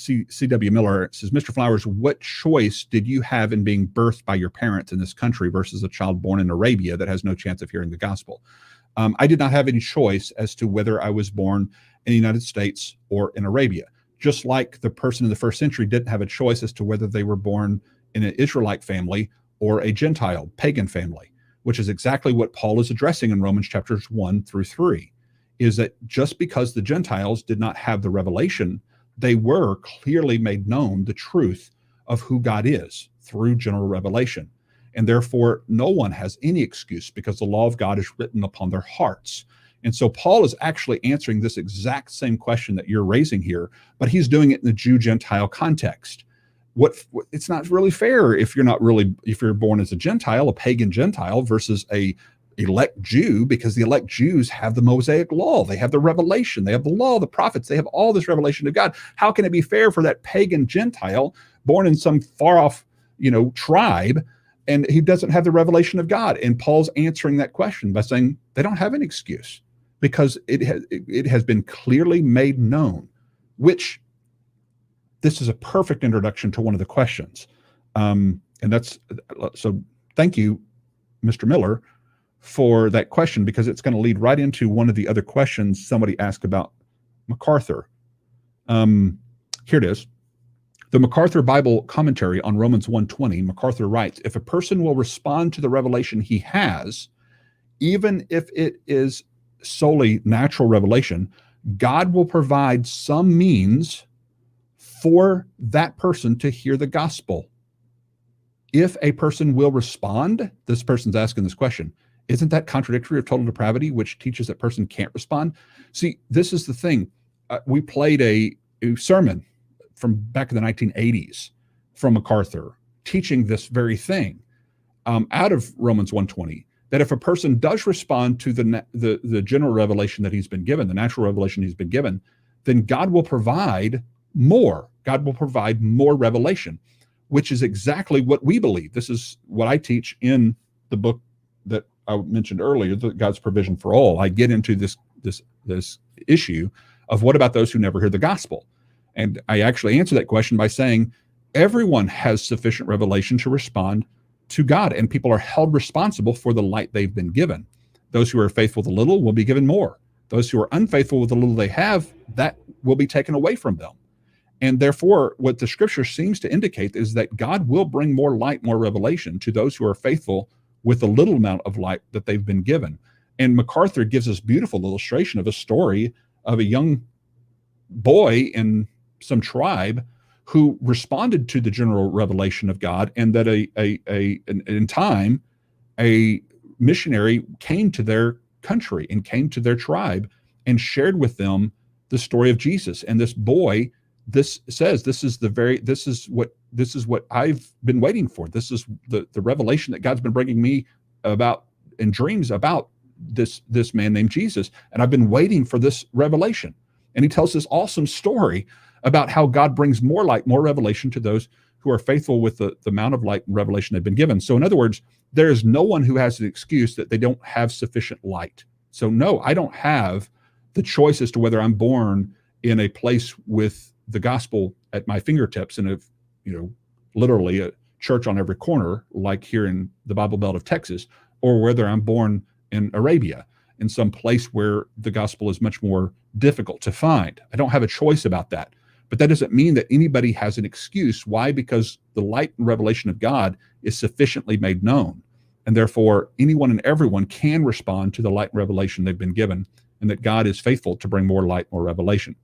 C.W. Miller. It says, Mr. Flowers, what choice did you have in being birthed by your parents in this country versus a child born in Arabia that has no chance of hearing the gospel? I did not have any choice as to whether I was born in the United States or in Arabia. Just like the person in the first century didn't have a choice as to whether they were born in an Israelite family or a Gentile pagan family, which is exactly what Paul is addressing in Romans chapters 1 through 3, is that just because the Gentiles did not have the revelation, they were clearly made known the truth of who God is through general revelation. And therefore, no one has any excuse because the law of God is written upon their hearts. And so Paul is actually answering this exact same question that you're raising here, but he's doing it in the Jew-Gentile context. It's not really fair if you're born as a Gentile, a pagan Gentile, versus a elect Jew, because the elect Jews have the Mosaic law, they have the revelation, they have the law, the prophets, they have all this revelation of God. How can it be fair for that pagan Gentile born in some far off, tribe, and he doesn't have the revelation of God? And Paul's answering that question by saying they don't have an excuse because it has been clearly made known, which this is a perfect introduction to one of the questions. And so thank you, Mr. Miller, for that question, because it's going to lead right into one of the other questions somebody asked about MacArthur. Here it is. The MacArthur Bible commentary on Romans 1:20, MacArthur writes, if a person will respond to the revelation he has, even if it is solely natural revelation, God will provide some means for that person to hear the gospel. If a person will respond, this person's asking this question, isn't that contradictory of total depravity, which teaches that person can't respond? See, this is the thing. We played a sermon from back in the 1980s from MacArthur teaching this very thing out of Romans 1:20, that if a person does respond to the general revelation that he's been given, the natural revelation he's been given, then God will provide more. God will provide more revelation, which is exactly what we believe. This is what I teach in the book that I mentioned earlier, God's Provision for All. I get into this issue of what about those who never hear the gospel? And I actually answer that question by saying everyone has sufficient revelation to respond to God, and people are held responsible for the light they've been given. Those who are faithful with a little will be given more. Those who are unfaithful with the little they have, that will be taken away from them. And therefore, what the scripture seems to indicate is that God will bring more light, more revelation to those who are faithful with the little amount of light that they've been given. And MacArthur gives us beautiful illustration of a story of a young boy in some tribe who responded to the general revelation of God, and that in time, a missionary came to their country and came to their tribe and shared with them the story of Jesus. And this boy, this is what I've been waiting for. This is the revelation that God's been bringing me about in dreams about this man named Jesus. And I've been waiting for this revelation. And he tells this awesome story about how God brings more light, more revelation to those who are faithful with the amount of light and revelation they've been given. So in other words, there is no one who has an excuse that they don't have sufficient light. So no, I don't have the choice as to whether I'm born in a place with the gospel at my fingertips and literally a church on every corner, like here in the Bible Belt of Texas, or whether I'm born in Arabia, in some place where the gospel is much more difficult to find. I don't have a choice about that. But that doesn't mean that anybody has an excuse. Why? Because the light and revelation of God is sufficiently made known. And therefore, anyone and everyone can respond to the light and revelation they've been given, and that God is faithful to bring more light, more revelation.